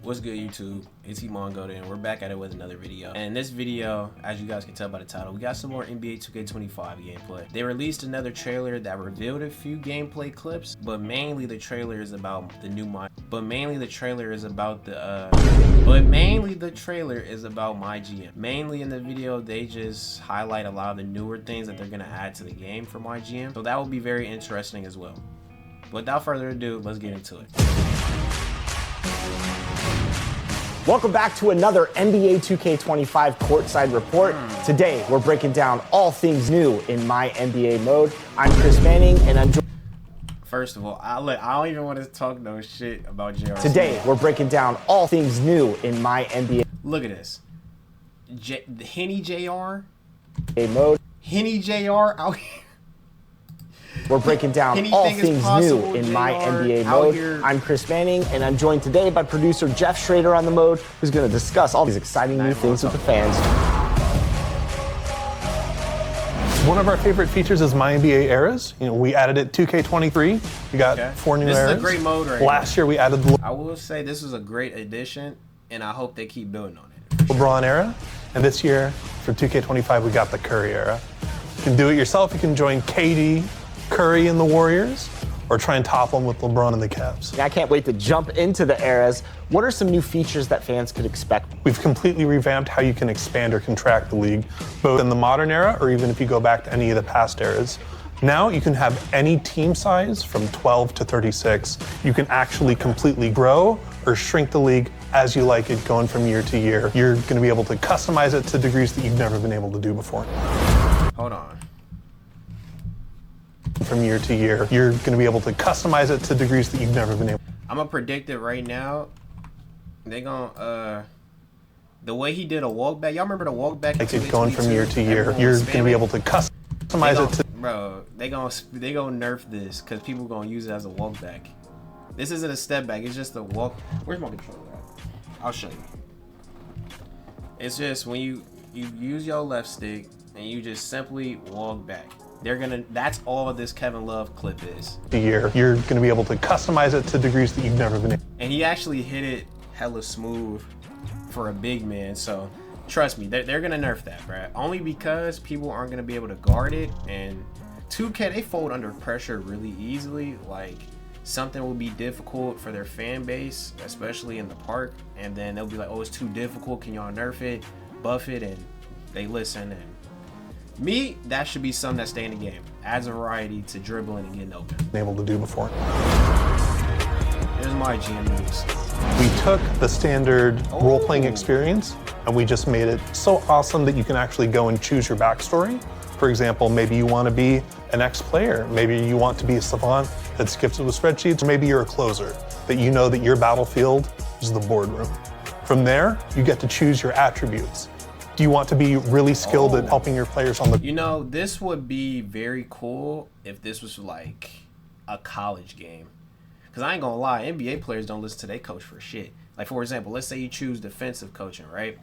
What's good, YouTube? It's xImanGoated, and we're back at it with another video. And in this video, as you guys can tell by the title, we got some more NBA 2K25 gameplay. They released another trailer that revealed a few gameplay clips, but mainly the trailer is about the new MyGm. Mainly in the video, they just highlight a lot of the newer things that they're gonna add to the game for MyGm. So that will be very interesting as well. Without further ado, let's get into it. Welcome back to another NBA 2K25 Courtside report. Today, we're breaking down all things new in MyNBA mode. I'm Chris Manning, and I'm First of all, I don't even want to talk no shit about JR. Today, we're breaking down all things new in MyNBA Look at this. Henny JR? mode. Henny JR out here. We're breaking down all things new in MyNBA mode. I'm Chris Manning, and I'm joined today by producer Jeff Schrader on the mode, who's going to discuss all these exciting new things with the fans. One of our favorite features is MyNBA eras. You know, we added it 2K23. We got 4 new eras. This is a great mode right Last year we added the I will say this is a great addition, and I hope they keep building on it. LeBron era. And this year for 2K25 we got the Curry era. You can do it yourself. You can join KD, Curry and the Warriors, or try and top them with LeBron and the Cavs. I can't wait to jump into the eras. What are some new features that fans could expect? We've completely revamped how you can expand or contract the league, both in the modern era or even if you go back to any of the past eras. Now you can have any team size from 12 to 36. You can actually completely grow or shrink the league as you like it going from year to year. You're going to be able to customize it to degrees that you've never been able to do before. Hold on. From year to year, you're going to be able to customize it to degrees that you've never been able. I'm gonna predict it right now. They gonna the way he did a walk back. Y'all remember the walk back? Like it going from year to year, you're going to be able to customize it to. Bro, they gonna nerf this because people gonna use it as a walk back. This isn't a step back. It's just a walk. Where's my controller at? I'll show you. It's just when you use your left stick and you just simply walk back. That's all this Kevin Love clip is. You're going to be able to customize it to degrees that you've never been able. And he actually hit it hella smooth for a big man. So trust me, they're going to nerf that, bro. Only because people aren't going to be able to guard it. And 2K, they fold under pressure really easily. Like something will be difficult for their fan base, especially in the park. And then they'll be like, oh, it's too difficult. Can y'all nerf it, buff it? And they listen. And me, that should be something that stay in the game. Adds a variety to dribbling and getting open. Able to do before. Here's MyGm moves. We took the standard role-playing experience and we just made it so awesome that you can actually go and choose your backstory. For example, maybe you want to be an ex-player. Maybe you want to be a savant that skips it with spreadsheets. Or maybe you're a closer, that you know that your battlefield is the boardroom. From there, you get to choose your attributes. Do you want to be really skilled at helping your players on the... You know, this would be very cool if this was like a college game. Because I ain't gonna lie, NBA players don't listen to their coach for shit. Like, for example, let's say you choose defensive coaching, right?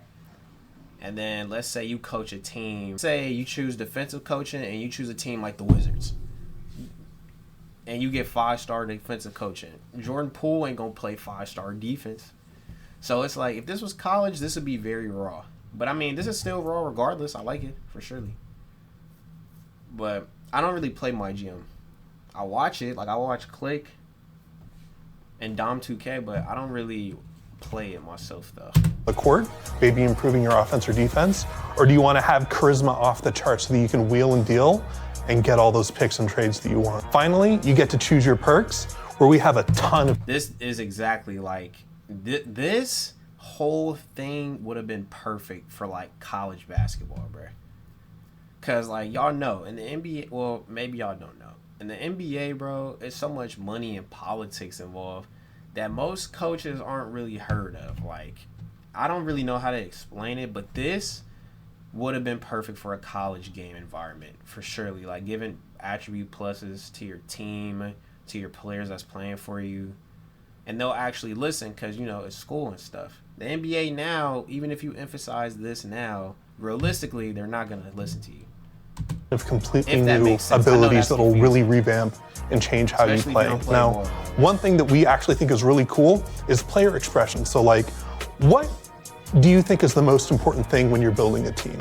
And then let's say you coach a team. Say you choose defensive coaching and you choose a team like the Wizards. And you get 5-star defensive coaching. Jordan Poole ain't gonna play 5-star defense. So it's like, if this was college, this would be very raw. But I mean, this is still raw regardless. I like it, for surely. But I don't really play MyGm. I watch it, like I watch Click and Dom 2K, but I don't really play it myself though. The court, maybe improving your offense or defense? Or do you want to have charisma off the charts so that you can wheel and deal and get all those picks and trades that you want? Finally, you get to choose your perks, where we have a ton of... This is exactly like, this whole thing would have been perfect for like college basketball, bro. Cause like y'all know in the NBA, well maybe y'all don't know, in the NBA, bro, it's so much money and politics involved that most coaches aren't really heard of. Like, I don't really know how to explain it, but this would have been perfect for a college game environment for surely. Like giving attribute pluses to your team, to your players that's playing for you. And they'll actually listen because, you know, it's school and stuff. The NBA now, even if you emphasize this now, realistically, they're not going to listen to you. of completely new abilities that'll really revamp and change how you play. Now, one thing that we actually think is really cool is player expression. So like, what do you think is the most important thing when you're building a team?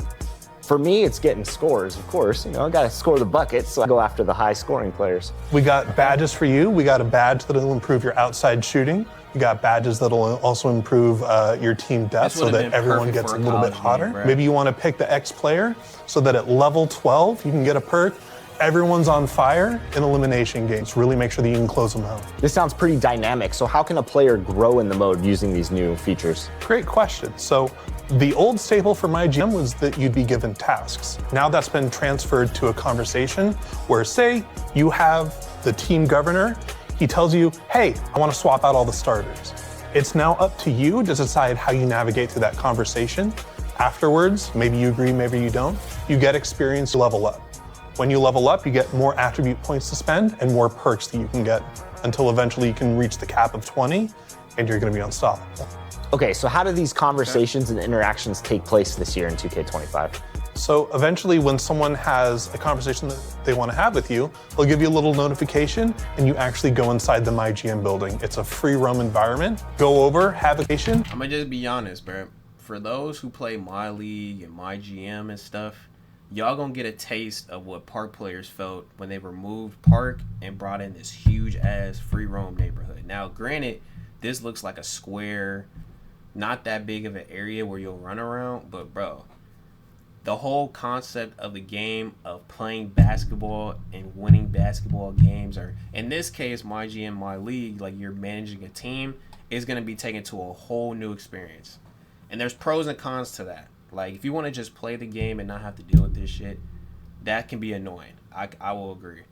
For me, it's getting scores, of course. You know, I got to score the buckets, so I go after the high-scoring players. We got badges for you. We got a badge that'll improve your outside shooting. We got badges that'll also improve your team depth so that everyone gets a little bit hotter. Maybe you want to pick the X player so that at level 12, you can get a perk. Everyone's on fire in elimination games. Really make sure that you can close them out. This sounds pretty dynamic. So how can a player grow in the mode using these new features? Great question. So the old staple for MyGm was that you'd be given tasks. Now that's been transferred to a conversation where, say, you have the team governor. He tells you, hey, I want to swap out all the starters. It's now up to you to decide how you navigate through that conversation. Afterwards, maybe you agree, maybe you don't. You get experience to level up. When you level up, you get more attribute points to spend and more perks that you can get until eventually you can reach the cap of 20 and you're going to be unstoppable. Okay, so how do these conversations and interactions take place this year in 2K25? So eventually when someone has a conversation that they want to have with you, they'll give you a little notification and you actually go inside the MyGM building. It's a free roam environment. Go over, have a conversation. I'm going to just be honest, bro. For those who play My League and MyGM and stuff, y'all gonna get a taste of what Park players felt when they removed Park and brought in this huge ass free roam neighborhood. Now, granted, this looks like a square, not that big of an area where you'll run around, but bro, the whole concept of the game of playing basketball and winning basketball games, or in this case, MyGM, My League, like you're managing a team, is gonna be taken to a whole new experience. And there's pros and cons to that. Like, if you want to just play the game and not have to deal with this shit, that can be annoying. I will agree.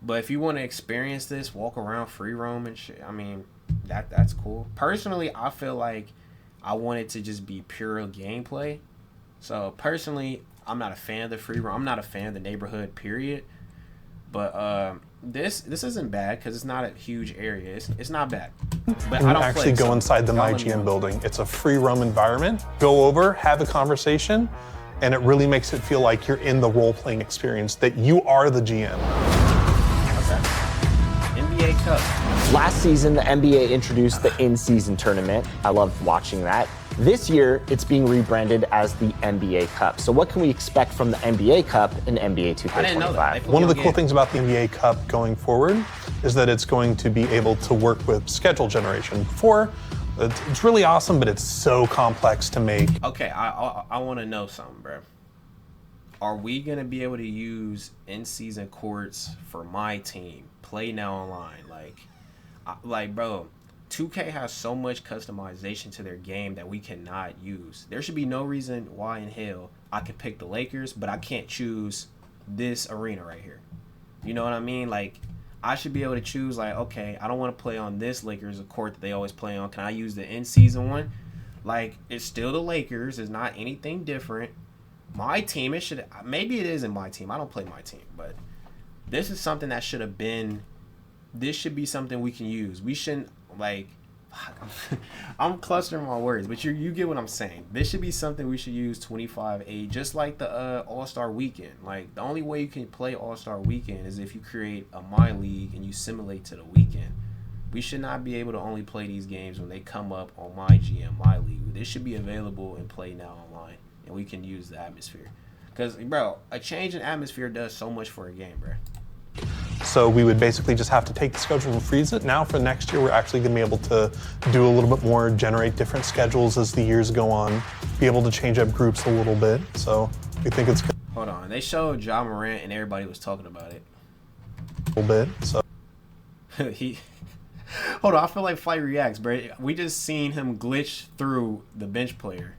But if you want to experience this, walk around free roam and shit, I mean, that's cool. Personally, I feel like I want it to just be pure gameplay. So, personally, I'm not a fan of the free roam. I'm not a fan of the neighborhood, period. But this isn't bad because it's not a huge area. It's not bad. But I don't actually go inside the MyGM building. It's a free roam environment. Go over, have a conversation, and it really makes it feel like you're in the role-playing experience, that you are the GM. Okay. NBA Cup. Last season, the NBA introduced the in-season tournament. I loved watching that. This year, it's being rebranded as the NBA Cup. So what can we expect from the NBA Cup in NBA 2K25? I didn't know that. One of the cool things about the NBA Cup going forward is that it's going to be able to work with schedule generation. Before, it's really awesome, but it's so complex to make. Okay, I want to know something, bro. Are we going to be able to use in-season courts for my team? Play now online. Like, bro, 2K has so much customization to their game that we cannot use. There should be no reason why in hell I could pick the Lakers, but I can't choose this arena right here. You know what I mean? Like, I should be able to choose, like, okay, I don't want to play on this Lakers court that they always play on. Can I use the in-season one? Like, it's still the Lakers. It's not anything different. My team, it should, maybe it isn't my team. I don't play my team, but this is something that should have been, this should be something we can use. We shouldn't, like, I'm clustering my words, but you get what I'm saying. This should be something we should use 25-8, just like the All-Star Weekend. Like, the only way you can play All-Star Weekend is if you create a My League and you simulate to the weekend. We should not be able to only play these games when they come up on MyGM, My League. This should be available and play now online, and we can use the atmosphere. Because, bro, a change in atmosphere does so much for a game, bro. So we would basically just have to take the schedule and freeze it. Now for next year, we're actually going to be able to do a little bit more, generate different schedules as the years go on, be able to change up groups a little bit. So we think it's good. Hold on. They showed Ja Morant and everybody was talking about it. A little bit. So hold on. I feel like Fight Reacts, bro. We just seen him glitch through the bench player.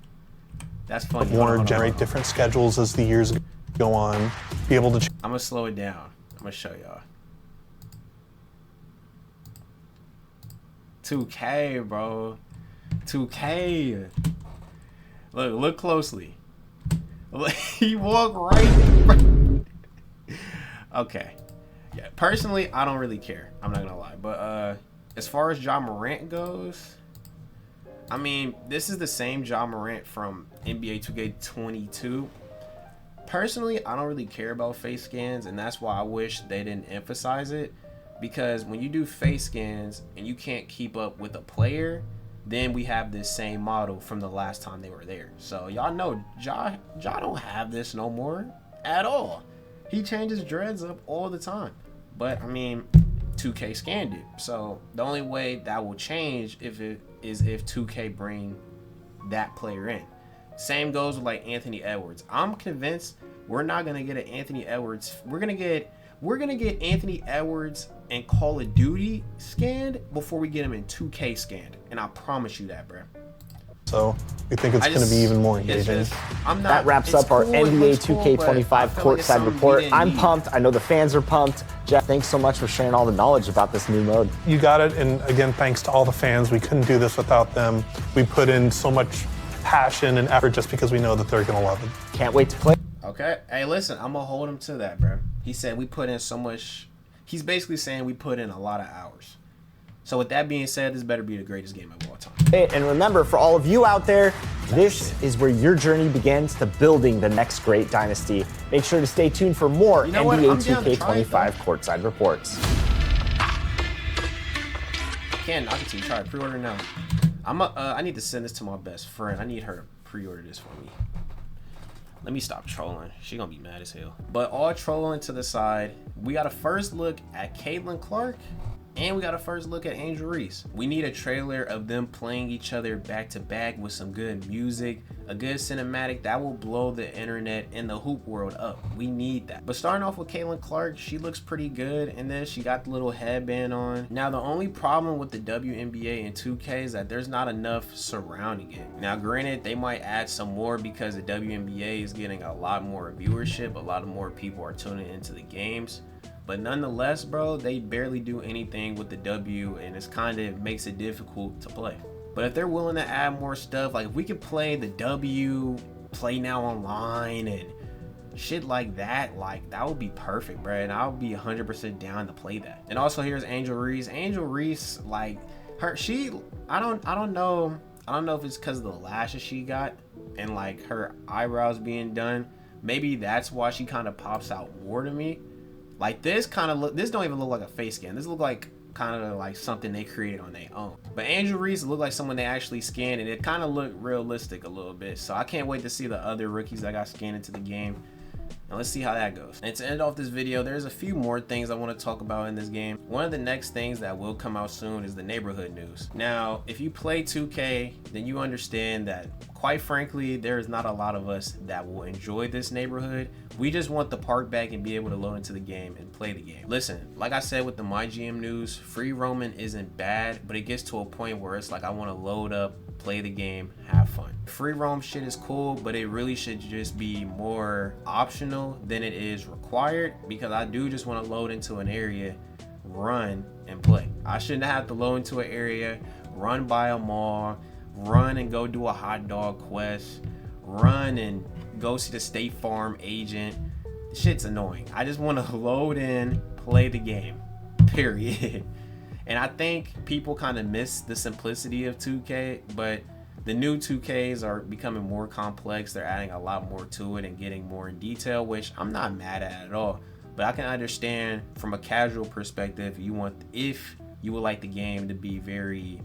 That's funny. More, generate different schedules as the years go on, be able to. I'm going to slow it down. I'm going to show y'all. 2K, bro. 2K. Look closely. He walked right. Okay. Yeah. Personally, I don't really care. I'm not gonna lie. But as far as Ja Morant goes, I mean, this is the same Ja Morant from NBA 2K22. Personally, I don't really care about face scans, and that's why I wish they didn't emphasize it, because when you do face scans and you can't keep up with a player, then we have this same model from the last time they were there. So y'all know Ja don't have this no more at all. He changes dreads up all the time. But I mean, 2K scanned it. So the only way that will change if 2K bring that player in. Same goes with like Anthony Edwards. I'm convinced we're not gonna get an Anthony Edwards. We're gonna get Anthony Edwards and Call of Duty scanned before we get him in 2K scanned, and I promise you that, bro. So we think it's going to be even more engaging. That wraps up our NBA 2K25 Courtside report. I'm pumped. I know the fans are pumped. Jeff, thanks so much for sharing all the knowledge about this new mode. You got it. And again, thanks to all the fans. We couldn't do this without them. We put in so much passion and effort just because we know that they're going to love it. Can't wait to play. Okay. Hey, listen, I'm going to hold him to that, bro. He said we put in so much. He's basically saying we put in a lot of hours. So with that being said, this better be the greatest game of all time. Hey, and remember, for all of you out there, this is where your journey begins to building the next great dynasty. Make sure to stay tuned for more NBA 2K25 Courtside reports. Ken, I can try to pre-order now. I need to send this to my best friend. I need her to pre-order this for me. Let me stop trolling. She gonna be mad as hell. But all trolling to the side, we got a first look at Caitlin Clark, and we got a first look at Angel Reese. We need a trailer of them playing each other back to back with some good music, a good cinematic that will blow the internet and the hoop world up. We need that. But starting off with Caitlin Clark, she looks pretty good in this. She got the little headband on. Now the only problem with the WNBA and 2K is that there's not enough surrounding it. Now granted, they might add some more because the WNBA is getting a lot more viewership. A lot of more people are tuning into the games. But nonetheless, bro, they barely do anything with the W, and it's kind of makes it difficult to play. But if they're willing to add more stuff, like if we could play the W, play now online, and shit like that would be perfect, bro. And I would be 100% down to play that. And also here's Angel Reese. Angel Reese, like her, I don't know if it's because of the lashes she got and like her eyebrows being done. Maybe that's why she kind of pops out more to me. Like this this don't even look like a face scan. This look like kind of like something they created on their own. But Angel Reese looked like someone they actually scanned, and it kind of looked realistic a little bit. So I can't wait to see the other rookies that got scanned into the game. And let's see how that goes. And to end off this video, there's a few more things I want to talk about in this game. One of the next things that will come out soon is the neighborhood news. Now, if you play 2K, then you understand that, quite frankly, there is not a lot of us that will enjoy this neighborhood. We just want the park back and be able to load into the game and play the game. Listen, like I said with the MyGm news, free roaming isn't bad, but it gets to a point where it's like I want to load up, play the game, have fun. Free roam shit is cool, but it really should just be more optional than it is required, because I do just want to load into an area, run, and play. I shouldn't have to load into an area, run by a mall, run and go do a hot dog quest, run and go see the State Farm agent. Shit's annoying. I just want to load in, play the game, period. And I think people kind of miss the simplicity of 2K, but the new 2Ks are becoming more complex. They're adding a lot more to it and getting more in detail, which I'm not mad at all. But I can understand from a casual perspective, if you would like the game to be very,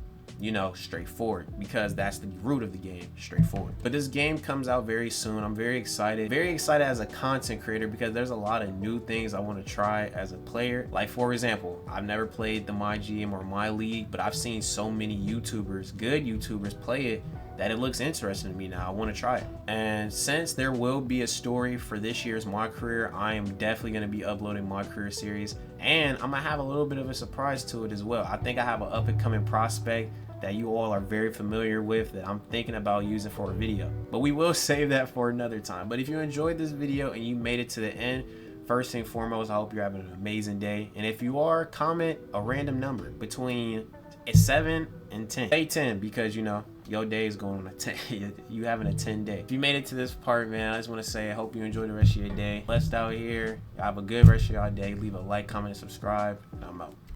straightforward, because that's the root of the game, straightforward. But this game comes out very soon. I'm very excited as a content creator, because there's a lot of new things I want to try as a player. Like, for example, I've never played the MyGm or MyLeague, but I've seen so many YouTubers, good YouTubers, play it that it looks interesting to me now. I want to try it. And since there will be a story for this year's My Career, I am definitely going to be uploading My Career series, and I'm gonna have a little bit of a surprise to it as well. I think I have an up and coming prospect that you all are very familiar with that I'm thinking about using for a video, but we will save that for another time. But if you enjoyed this video and you made it to the end, first and foremost, I hope you're having an amazing day. And if you are, comment a random number between 7 and 10. Say 10, because your day is going on a 10. You having a 10 day. If you made it to this part, man, I just want to say I hope you enjoy the rest of your day. Blessed out here. Have a good rest of your day. Leave a like, comment, and subscribe. I'm out.